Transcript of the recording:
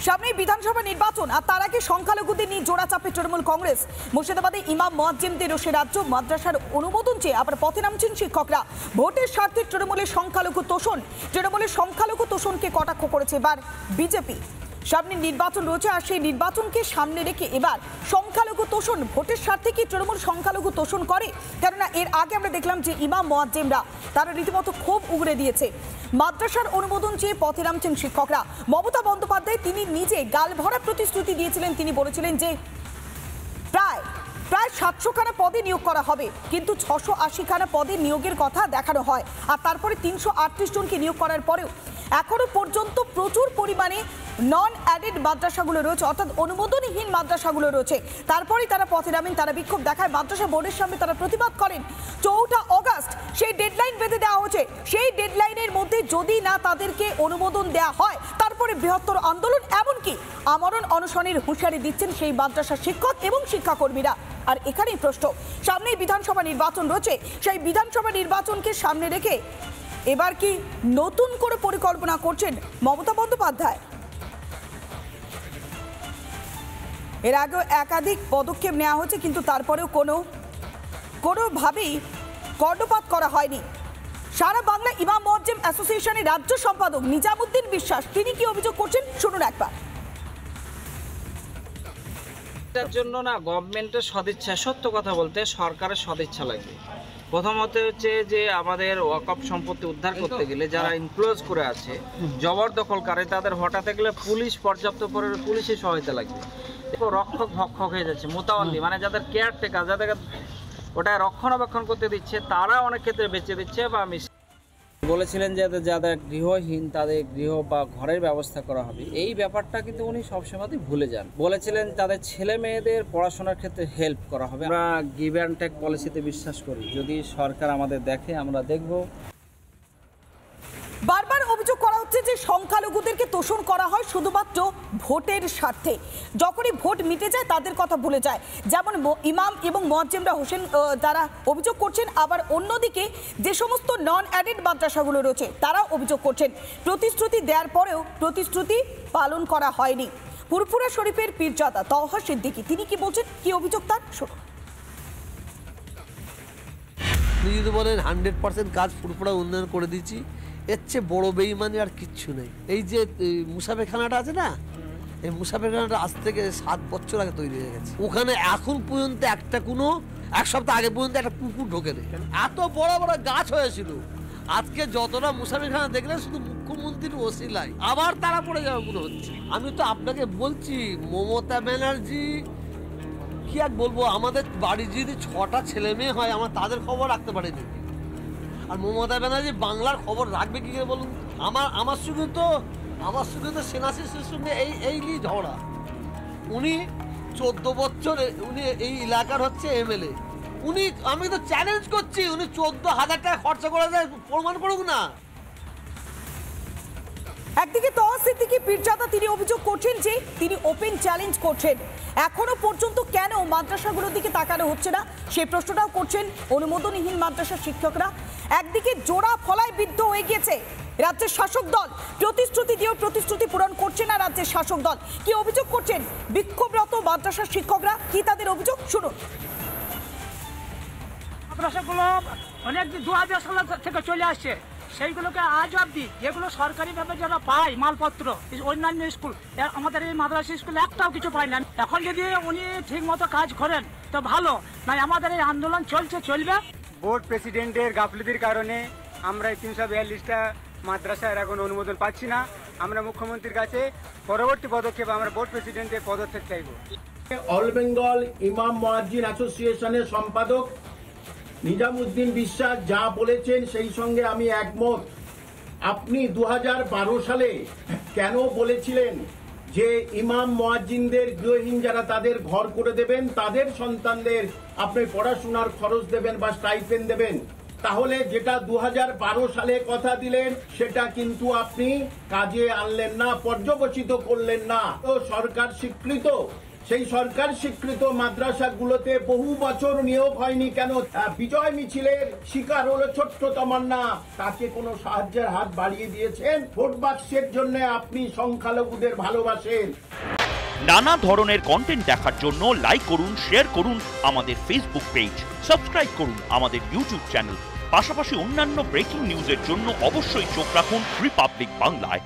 সামনে বিধানসভা নির্বাচন আর তার আগে সংখ্যালঘুদের নিয়ে জোড়া চাপে তৃণমূল কংগ্রেস। মুর্শিদাবাদে ইমাম মুয়াজ্জিমদের রোষে রাজ্য, মাদ্রাসার অনুমোদন চেয়ে আবার পথে নামছেন শিক্ষকরা। ভোটের স্বার্থে তৃণমূলের সংখ্যালঘু তোষণকে কটাক্ষ করেছে এবার বিজেপি। সামনে নির্বাচন রয়েছে আর সেই নির্বাচনকে সামনে রেখে এবার সংখ্যালঘু তোষণ। ভোটের স্বার্থে কি তৃণমূল সংখ্যালঘু তোষণ করে? কেননা এর আগে আমরা দেখলাম যে ইমাম মুয়াজ্জিমরা তারা রীতিমতো ক্ষোভ উগরে দিয়েছে। মাদ্রাসার অনুমোদন চেয়ে পথে নামছেন শিক্ষকরা। মমতা বন্দ্যোপাধ্যায় তিনি নিজে গালভরা প্রতিশ্রুতি দিয়েছিলেন। তিনি বলেছিলেন যে প্রায় 700খানা পদে নিয়োগ করা হবে, কিন্তু 680খানা পদে নিয়োগের কথা দেখানো হয়। আর তারপরে 338 জনকে নিয়োগ করার পরেও এখনো পর্যন্ত প্রচুর পরিমাণে নন অ্যাডেড মাদ্রাসাগুলো রয়েছে, অর্থাৎ অনুমোদনহীন মাদ্রাসাগুলো রয়েছে। তারপরেই তারা পথে নামেন, তারা বিক্ষোভ দেখায়, মাদ্রাসা বোর্ডের সামনে তারা প্রতিবাদ করেন। 4 অগস্ট সেই ডেডলাইন বেঁধে দেওয়া হয়েছে। সেই ডেডলাইনের মধ্যে যদি না তাদেরকে অনুমোদন দেওয়া হয় তারপরে বৃহত্তর আন্দোলন, এমনকি আমরণ অনশনের হুঁশিয়ারি দিচ্ছেন সেই মাদ্রাসা শিক্ষক এবং শিক্ষাকর্মীরা। আর এখানেই প্রশ্ন, সামনেই বিধানসভা নির্বাচন রয়েছে, সেই বিধানসভা নির্বাচনকে সামনে রেখে এবার কি নতুন করে পরিকল্পনা করছেন মমতা বন্দ্যোপাধ্যায়? এর আগেও একাধিক পদক্ষেপ নেওয়া হয়েছে, কিন্তু তারপরেও কোনোভাবেই কর্ণপাত করা হয়নি। সারা বাংলা ইমাম মুয়াজ্জিম অ্যাসোসিয়েশনের রাজ্য সম্পাদক নিজামুদ্দিন বিশ্বাস তিনি কি অভিযোগ করছেন শুনুন একবার। এটার জন্য না গভর্নমেন্টের সদিচ্ছা, সত্য কথা বলতে সরকারের সদিচ্ছা লাগবে। প্রথমত হচ্ছে যে আমাদের ওয়াকফ সম্পত্তি উদ্ধার করতে গেলে যারা ইনক্লোজ করে আছে, জবরদখলকারী, তাদের হঠাৎ গেলে পুলিশ পর্যাপ্ত পরিমাণে পুলিশের সহায়তা লাগবে। রক্ষক ভক্ষক হয়ে যাচ্ছে, মোতাওয়াল্লি মানে যাদের কেয়ারটেকার, যাদের ওটা রক্ষণাবেক্ষণ করতে দিচ্ছে, তারা অনেক ক্ষেত্রে বেঁচে দিচ্ছে। বা বলেছিলেন যে যাদের গৃহহীন তাদের গৃহ বা ঘরের ব্যবস্থা করা হবে, এই ব্যাপারটা কিন্তু উনি সবসময়ই ভুলে যান। বলেছিলেন তাদের ছেলে মেয়েদের পড়াশোনার ক্ষেত্রে হেল্প করা হবে। আমরা গিভ অ্যান্ড টেক পলিসিতে বিশ্বাস করি। যদি সরকার আমাদের দেখে, আমরা দেখব। বারবার অভিযোগ করা হচ্ছে যে সংখ্যালঘুদেরকে তোষণ করা হয় শুধুমাত্র ভোটের স্বার্থে। যখনই ভোট মিটে যায় তাদের কথা ভুলে যায়, যেমন ইমাম এবং মুয়াজ্জিমরা হোসেন তারা অভিযোগ করছেন। আবার অন্যদিকে যে সমস্ত নন অ্যাডেড মাদ্রাসাগুলো রয়েছে তারা অভিযোগ করছেন প্রতিশ্রুতি দেওয়ার পরেও প্রতিশ্রুতি পালন করা হয়নি। ফুরফুরা শরীফের পীরজাদা তওহা সিদ্দিকী তিনি কি বলছেন, কি অভিযোগ তার শুনুন। যদি বলেন 100% কাজ ফুরফুরা উন্নয়ন করে দিচ্ছি, এর চেয়ে বড় বেইমানি আর কিচ্ছু নেই। এই যে মুসাফেরখানাটা আছে না, এই মুসাফেরখানাটা আজ থেকে 7 বছর আগে তৈরি হয়ে গেছে। ওখানে এখন পর্যন্ত একটা কোনো 1 সপ্তাহ আগে পর্যন্ত একটা কুকুর ঢোকে নেই। এত বড় বড় গাছ হয়েছিল। আজকে যতটা মুসাফেরখানা দেখলেন শুধু মুখ্যমন্ত্রীর ওসিলায় আবার তারা পড়ে যাবে মনে হচ্ছে। আমি তো আপনাকে বলছি, মমতা ব্যানার্জি কি আর বলবো, আমাদের বাড়ির যদি 6টা ছেলে মেয়ে হয় আমরা তাদের খবর রাখতে পারিনি। আর মমতা ব্যানার্জি বাংলার খবর রাখবে কি করে বলুন? আমার সঙ্গে তো সেনা শিশুর সঙ্গে এই নিয়ে ঝগড়া। উনি 14 বছর উনি এই এলাকার হচ্ছে এমএলএ। আমি তো চ্যালেঞ্জ করছি, উনি 14,000 টাকা খরচা করে যায়, প্রমাণ করুক না। একদিকে তওহা সিদ্দিকী পীরজাদা তিনি অভিযোগ করছেন যে তিনি ওপেন চ্যালেঞ্জ করছেন, এখনো পর্যন্ত কেন মাদ্রাসাগুলোর দিকে তাকানো হচ্ছে না সেই প্রশ্নটাও করছেন অনুমোদনহীন মাদ্রাসা শিক্ষকরা। একদিকে জোড়া ফলায় বিদ্ধ হয়ে গিয়েছে রাজ্যের শাসক দল, প্রতিশ্রুতি দিয়েও প্রতিশ্রুতি পূরণ করছে না রাজ্যের শাসক দল। কি অভিযোগ করছেন বিক্ষোভরত মাদ্রাসা শিক্ষকরা, কি তাদের অভিযোগ শুনুন। মাদ্রাসাগুলো অনেক 2000 সাল থেকে চলে আসছে, সেইগুলোকে আজ অব্দি যেগুলো সরকারিভাবে যারা পায় মালপত্র, অন্যান্য স্কুল, আমাদের এই মাদ্রাসা স্কুল একটাও কিছু পায় না। এখন যদি উনি ঠিক মতো কাজ করেন তো ভালো, নয় আমাদের এই আন্দোলন চলবে। বোর্ড প্রেসিডেন্টের গাফলতির কারণে আমরা এই 342টা মাদ্রাসার এখন অনুমোদন পাচ্ছি না। আমরা মুখ্যমন্ত্রীর কাছে পরবর্তী পদক্ষেপ আমরা বোর্ড প্রেসিডেন্টের পদত্যাগ চাইব। অল বেঙ্গল ইমাম মুয়াজ্জিন অ্যাসোসিয়েশনের সম্পাদক নিজামুদ্দিন বিশ্বাস যা বলেছেন সেই সঙ্গে আমি একমত। আপনি 2012 সালে কেন বলেছিলেন যে ইমাম মুয়াজ্জিনদের গৃহহীন যারা তাদের ঘর করে দেবেন, তাদের সন্তানদের আপনি পড়াশোনার খরচ দেবেন বা স্টাইপেন্ড দেবেন? তাহলে যেটা 2012 সালে কথা দিলেন সেটা কিন্তু আপনি কাজে আনলেন না, পর্যবসিত করলেন না। তো সরকার স্বীকৃত সেই সরকার স্বীকৃত মাদ্রাসাগুলোতে বহু বছর নিয়োগ হয়নি কেন? বিজয় মিছিলের শিকার হলো ছোট্ট তমান্না, তাকে কোনো সাহায্যের হাত বাড়িয়ে দিয়েছেন? ভোট বাক্সের জন্য আপনি সংখ্যালঘুদের ভালোবাসেন। নানা ধরনের কন্টেন্ট দেখার জন্য লাইক করুন, শেয়ার করুন আমাদের ফেসবুক পেজ, সাবস্ক্রাইব করুন আমাদের ইউটিউব চ্যানেল। পাশাপাশি অন্যান্য ব্রেকিং নিউজের জন্য অবশ্যই চোখ রাখুন রিপাবলিক বাংলায়।